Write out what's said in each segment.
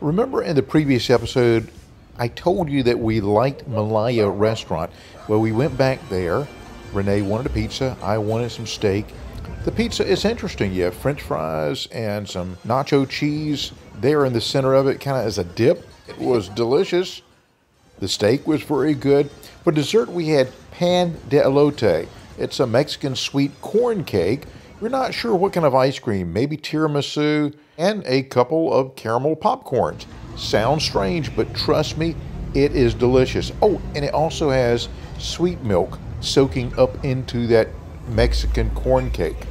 Remember in the previous episode, I told you that we liked Malaya Restaurant. Well, we went back there. Renee wanted a pizza. I wanted some steak. The pizza is interesting. You have French fries and some nacho cheese there in the center of it, kind of as a dip. It was delicious. The steak was very good. For dessert, we had pan de elote. It's a Mexican sweet corn cake. We're not sure what kind of ice cream, maybe tiramisu, and a couple of caramel popcorns. Sounds strange, but trust me, it is delicious. Oh, and it also has sweet milk soaking up into that Mexican corn cake.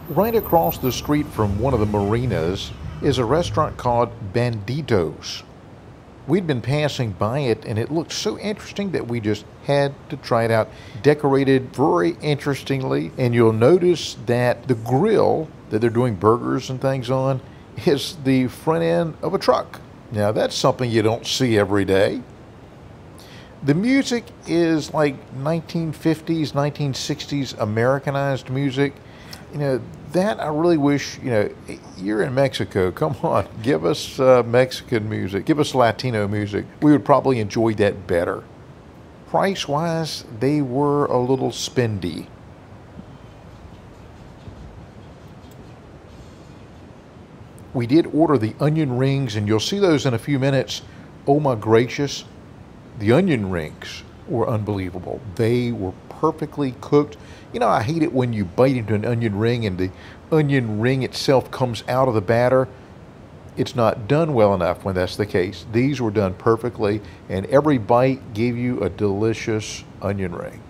Right across the street from one of the marinas is a restaurant called Banditos. We'd been passing by it and it looked so interesting that we just had to try it out. Decorated very interestingly, and you'll notice that the grill that they're doing burgers and things on is the front end of a truck. Now that's something you don't see every day. The music is like 1950s, 1960s Americanized music. You know, that I really wish, you're in Mexico. Come on, give us Mexican music. Give us Latino music. We would probably enjoy that better. Price-wise, they were a little spendy. We did order the onion rings, and you'll see those in a few minutes. Oh my gracious, the onion rings were unbelievable. They were perfectly cooked. I hate it when you bite into an onion ring and the onion ring itself comes out of the batter. It's not done well enough when that's the case. These were done perfectly, and every bite gave you a delicious onion ring.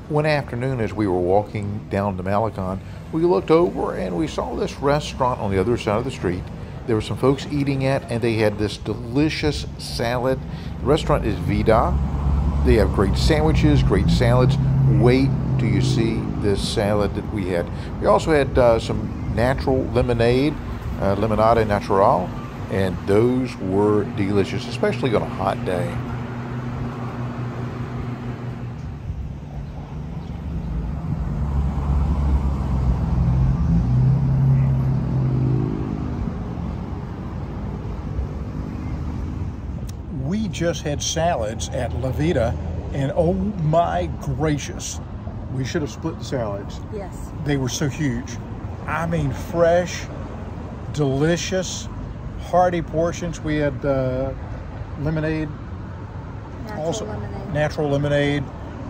One afternoon as we were walking down to Malecon, we looked over and we saw this restaurant on the other side of the street. There were some folks eating at, and they had this delicious salad. The restaurant is Vida. They have great sandwiches, great salads. Wait till you see this salad that we had. We also had some natural lemonade, limonade natural, and those were delicious, especially on a hot day. We just had salads at La Vida, and oh my gracious, we should have split the salads. Yes. They were so huge. I mean, fresh, delicious, hearty portions. We had lemonade, natural lemonade.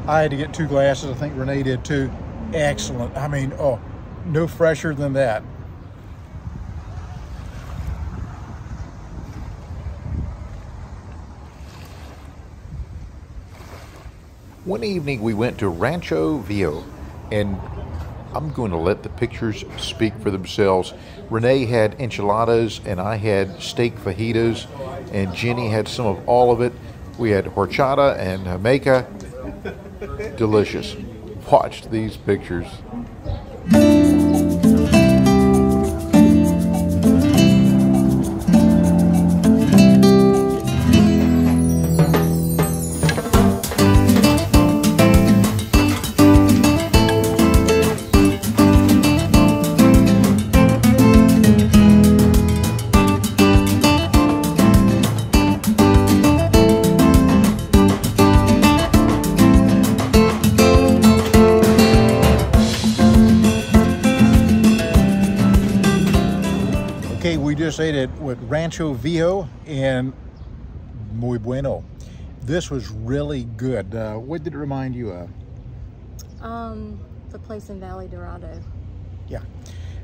I had to get 2 glasses. I think Renee did too. Excellent. I mean, oh, no fresher than that. One evening we went to Rancho Viejo, and I'm going to let the pictures speak for themselves. Renee had enchiladas, and I had steak fajitas, and Jenny had some of all of it. We had horchata and jamaica. Delicious. Watch these pictures. Okay, we just ate it with Rancho Viejo and muy bueno. This was really good. What did it remind you of? The place in Valley Dorado. Yeah,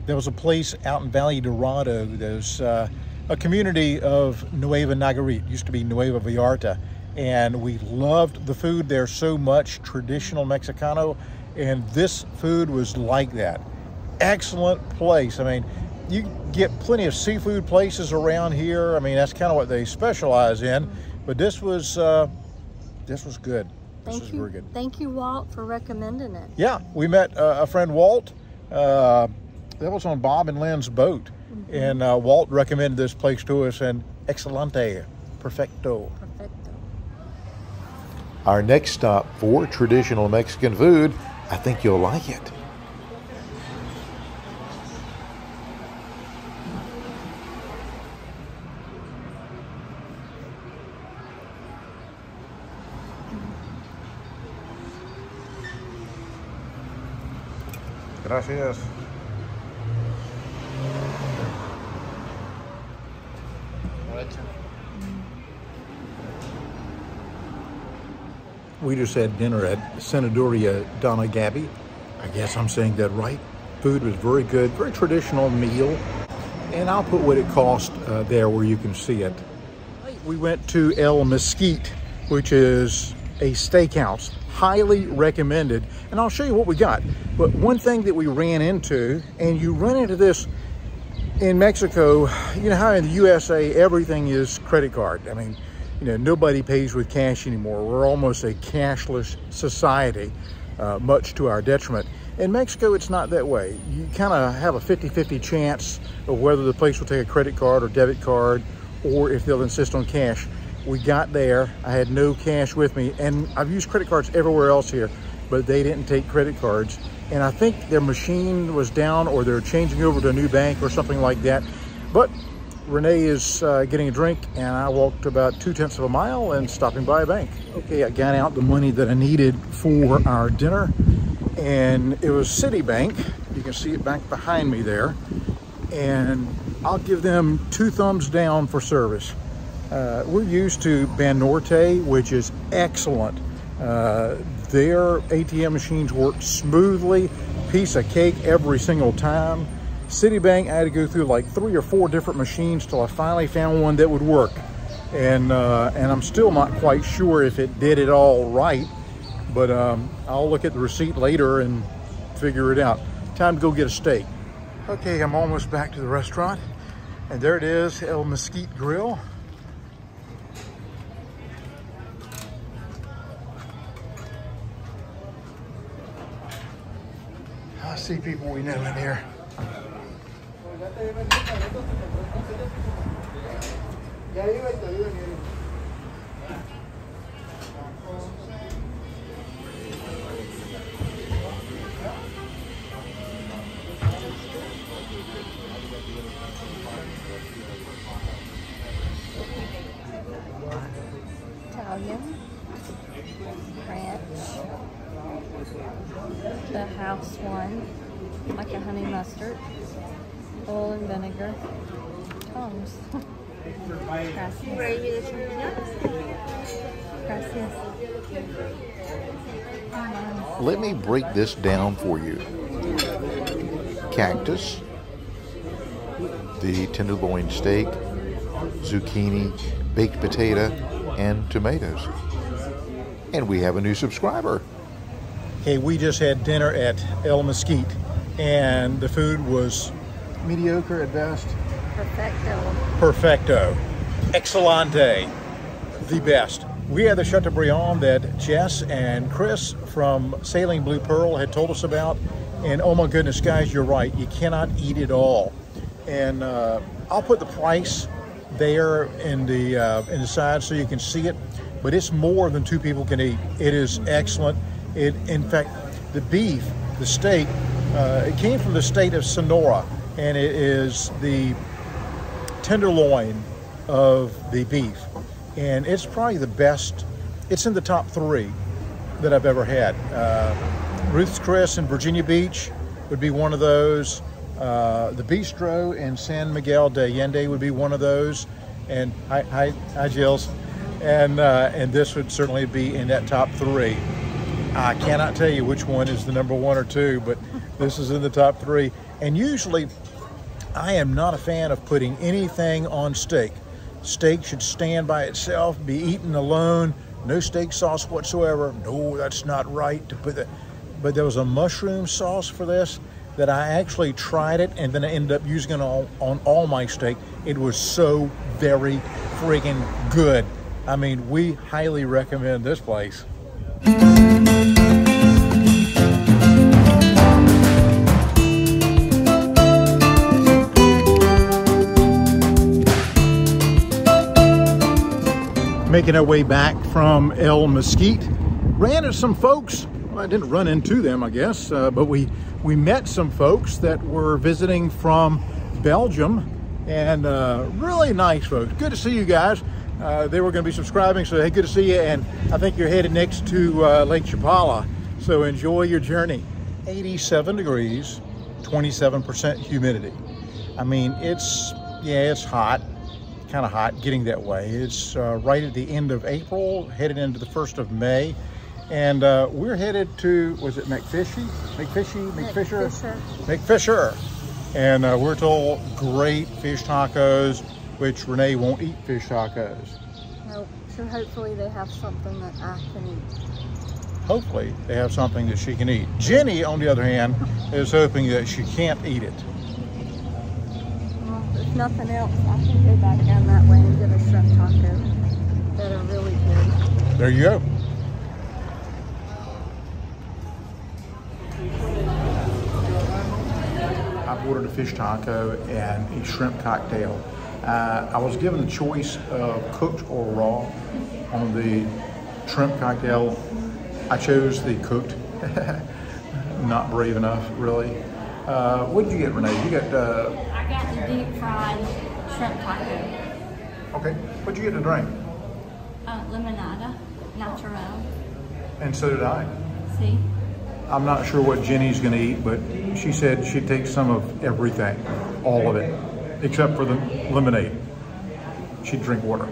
there was a place out in Valley Dorado. There's a community of Nueva Nayarit. Used to be Nueva Vallarta, and we loved the food there so much, traditional Mexicano, and this food was like that. Excellent place. I mean, you get plenty of seafood places around here. I mean, that's kind of what they specialize in, but this was good. This was very good. Thank you, Walt, for recommending it. Yeah, we met a friend, Walt. That was on Bob and Lynn's boat. And Walt recommended this place to us, and excelente, perfecto. Perfecto. Our next stop for traditional Mexican food, I think you'll like it. Gracias. We just had dinner at Senadoria Donna Gabby. I guess I'm saying that right. Food was very good, very traditional meal. And I'll put what it cost there where you can see it. We went to El Mesquite, which is a steakhouse, highly recommended. And I'll show you what we got. But one thing that we ran into, and you run into this in Mexico, you know how in the USA, everything is credit card. I mean, you know, nobody pays with cash anymore. We're almost a cashless society, much to our detriment. In Mexico, it's not that way. You kind of have a 50-50 chance of whether the place will take a credit card or debit card, or if they'll insist on cash. We got there, I had no cash with me, and I've used credit cards everywhere else here, but they didn't take credit cards. And I think their machine was down, or they're changing over to a new bank or something like that. But Renee is getting a drink, and I walked about 2/10 of a mile and stopping by a bank. Okay, I got out the money that I needed for our dinner, and it was Citibank. You can see it back behind me there. And I'll give them 2 thumbs down for service. We're used to Banorte, which is excellent. Their ATM machines work smoothly, piece of cake every single time. Citibank, I had to go through like 3 or 4 different machines till I finally found one that would work. And I'm still not quite sure if it did it all right, but I'll look at the receipt later and figure it out. Time to go get a steak. Okay, I'm almost back to the restaurant, and there it is, El Mesquite Grill. I see people we know in here. Italian, French, the house one, like a honey mustard, oil and vinegar, tongs. Gracias. Gracias. Let me break this down for you. Cactus, the tenderloin steak, zucchini, baked potato, and tomatoes. And we have a new subscriber. Okay, we just had dinner at El Mesquite, and the food was mediocre at best. Perfecto. Perfecto. Excelente. The best. We had the Chateaubriand that Jess and Chris from Sailing Blue Pearl had told us about, and oh my goodness, guys, you're right. You cannot eat it all. And I'll put the price there in the side so you can see it, but it's more than 2 people can eat. It is excellent. In fact, the beef, the steak, it came from the state of Sonora, and it is the tenderloin of the beef, and it's probably the best. It's in the top 3 that I've ever had. Ruth's Chris in Virginia Beach would be one of those. The Bistro in San Miguel de Allende would be one of those. And hi Jills. And this would certainly be in that top 3. I cannot tell you which one is the number 1 or 2, but this is in the top 3. And usually, I am not a fan of putting anything on steak. steak should stand by itself, be eaten alone, no steak sauce whatsoever. No, that's not right to put that. But there was a mushroom sauce for this that I actually tried it, and then I ended up using it on all my steak. It was so very friggin' good. I mean, we highly recommend this place. Making our way back from El Mesquite, ran into some folks. Well, I didn't run into them, I guess, but we met some folks that were visiting from Belgium, and really nice folks. Good to see you guys. They were going to be subscribing, so hey, good to see you. And I think you're headed next to Lake Chapala, so enjoy your journey. 87 degrees, 27% humidity. I mean, it's hot. Kind of hot getting that way. It's right at the end of April, headed into the 1st of May, and we're headed to, was it Mack-Fisher? Mack-Fisher. And we're told great fish tacos, which Renee won't eat fish tacos. Nope. So hopefully they have something that I can eat. Hopefully they have something that she can eat. Jenny, on the other hand, is hoping that she can't eat it. If nothing else, I can go back down that way and get a shrimp taco that are really good. There you go. I've ordered a fish taco and a shrimp cocktail. I was given the choice of cooked or raw on the shrimp cocktail. I chose the cooked. Not brave enough, really. What did you get, Renee? You got I got the deep fried shrimp taco. Okay. What'd you get to drink? Limonada, natural. And so did I. See? I'm not sure what Jenny's going to eat, but she said she'd take some of everything, all of it, except for the lemonade. She'd drink water.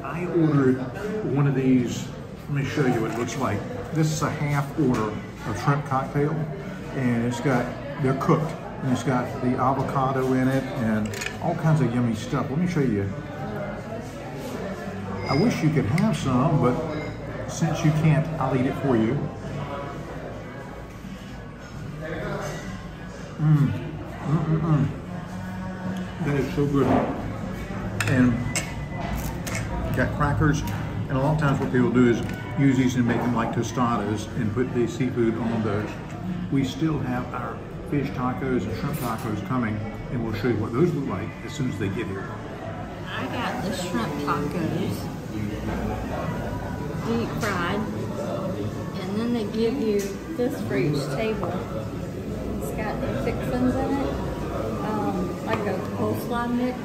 I ordered one of these. Let me show you what it looks like. This is a half order of shrimp cocktail, and it's got, they're cooked, and it's got the avocado in it and all kinds of yummy stuff. Let me show you. I wish you could have some, but since you can't, I'll eat it for you. That is so good. And got crackers, and a lot of times what people do is use these and make them like tostadas and put the seafood on those. We still have our fish tacos and shrimp tacos coming, and we'll show you what those look like as soon as they get here. I got the shrimp tacos, deep fried, and then they give you this for each table. It's got the fixings in it, like a coleslaw mix,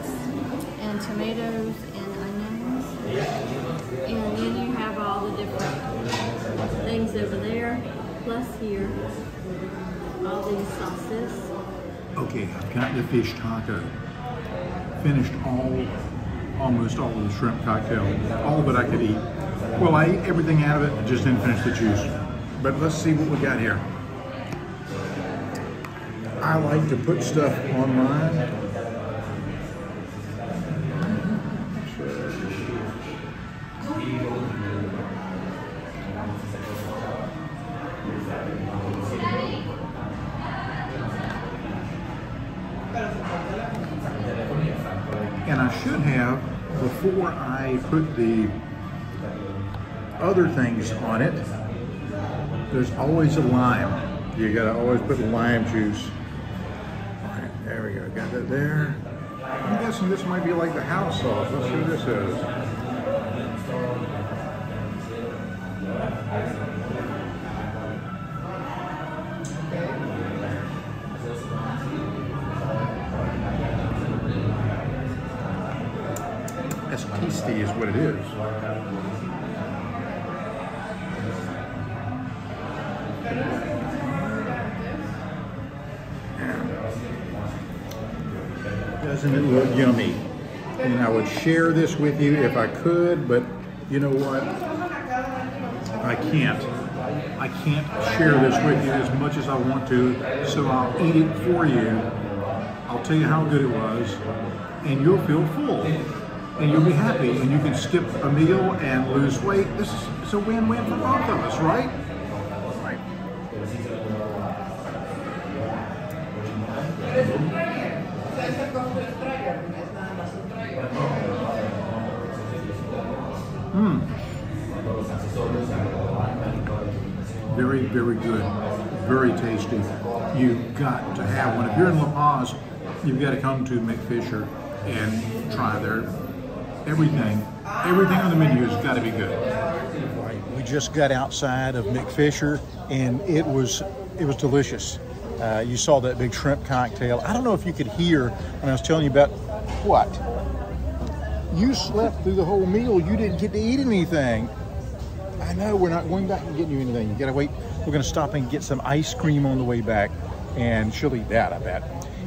and tomatoes and onions. And then you have all the different things over there, plus here, all these sauces. Okay, I've got the fish taco. Finished almost all of the shrimp cocktail, all that I could eat. Well, I ate everything out of it, I just didn't finish the juice. But let's see what we got here. I like to put stuff on mine. And I should have, before I put the other things on it, there's always a lime. You gotta always put lime juice. All right, there we go, got that there. I'm guessing this might be like the house sauce. Let's see what this is. Tasty is what it is. doesn't it look yummy? And I would share this with you if I could, but you know what? I can't. I can't share this with you as much as I want to, so I'll eat it for you. I'll tell you how good it was, and you'll feel full, and you'll be happy, and you can skip a meal and lose weight. It's a win-win for both of us, right? Right. Very, very good. Very tasty. You've got to have one. If you're in La Paz, you've got to come to Mack-Fisher and try their everything. Everything on the menu has got to be good. Right. We just got outside of Mack-Fisher, and it was delicious. You saw that big shrimp cocktail. I don't know if you could hear when I was telling you about what? You slept through the whole meal. You didn't get to eat anything. I know, we're not going back and getting you anything. You gotta wait. We're gonna stop and get some ice cream on the way back, and she'll eat that, I bet.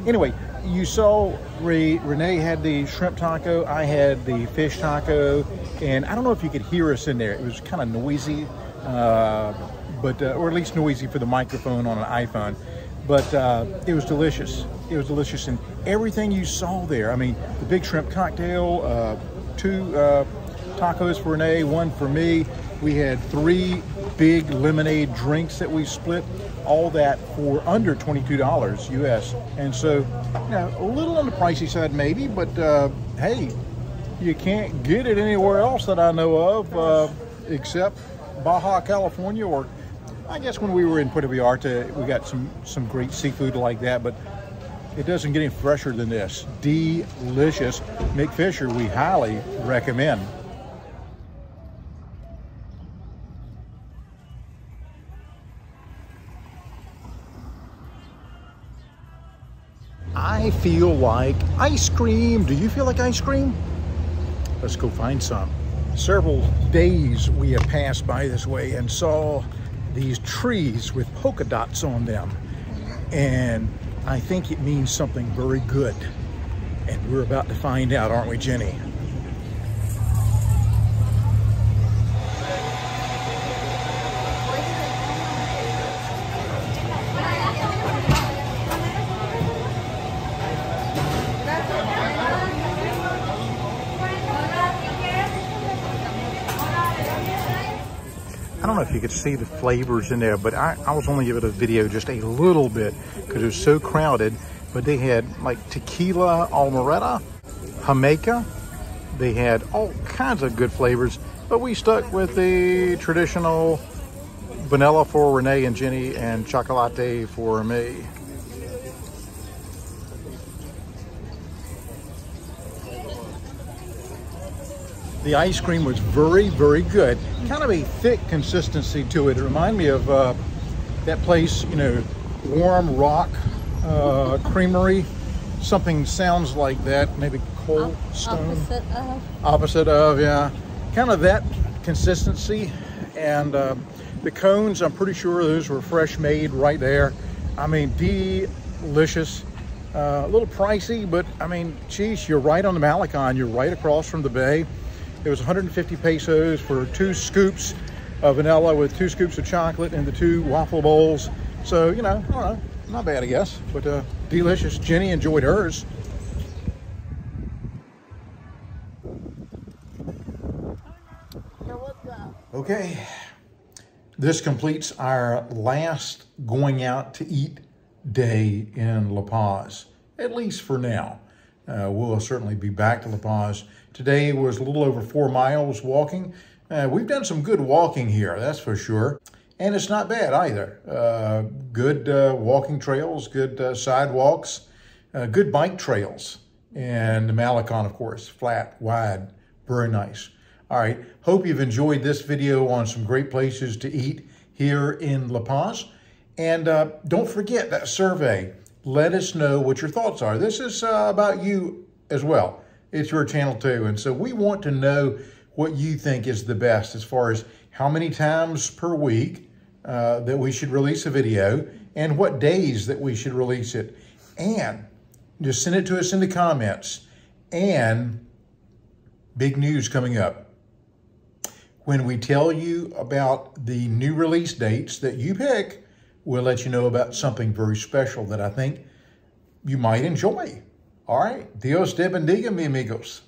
Anyway, you saw Renee had the shrimp taco, I had the fish taco, and I don't know if you could hear us in there. It was kind of noisy, or at least noisy for the microphone on an iPhone. But it was delicious. It was delicious, and everything you saw there. I mean, the big shrimp cocktail, 2 tacos for Renee, 1 for me. We had 3 big lemonade drinks that we split, all that for under $22 US. And so, you know, a little on the pricey side maybe, but hey, you can't get it anywhere else that I know of except Baja California, or I guess when we were in Puerto Vallarta, we got some great seafood like that, but it doesn't get any fresher than this. Delicious. Mack-Fisher, we highly recommend. I feel like ice cream. Do you feel like ice cream? Let's go find some. Several days we have passed by this way and saw these trees with polka dots on them. And I think it means something very good. And we're about to find out, aren't we, Jenny? I don't know if you could see the flavors in there, but I was only able to video just a little bit because it was so crowded. But they had like tequila, almeretta, Jamaica. They had all kinds of good flavors, but we stuck with the traditional vanilla for Renee and Jenny and chocolate for me. The ice cream was very, very good. Kind of a thick consistency to it. It reminded me of that place, you know, Warm Rock Creamery. Something sounds like that. Maybe Cold Stone. Opposite of, yeah. Kind of that consistency. And the cones, I'm pretty sure those were fresh made right there. I mean, delicious. A little pricey, but I mean, geez, you're right on the Malecon. You're right across from the bay. It was 150 pesos for 2 scoops of vanilla with 2 scoops of chocolate and the 2 waffle bowls. So, you know, I don't know, not bad, I guess, but delicious. Jenny enjoyed hers. Okay, this completes our last going out to eat day in La Paz, at least for now. We'll certainly be back to La Paz. Today was a little over 4 miles walking. We've done some good walking here, that's for sure. And it's not bad either. Good walking trails, good sidewalks, good bike trails. And the Malecon, of course, flat, wide, very nice. All right, hope you've enjoyed this video on some great places to eat here in La Paz. And don't forget that survey. Let us know what your thoughts are. This is about you as well. It's your channel too. And so we want to know what you think is the best as far as how many times per week that we should release a video and what days that we should release it. And Just send it to us in the comments. And big news coming up. When we tell you about the new release dates that you pick, we'll let you know about something very special that I think you might enjoy. All right. Dios te bendiga, mi amigos.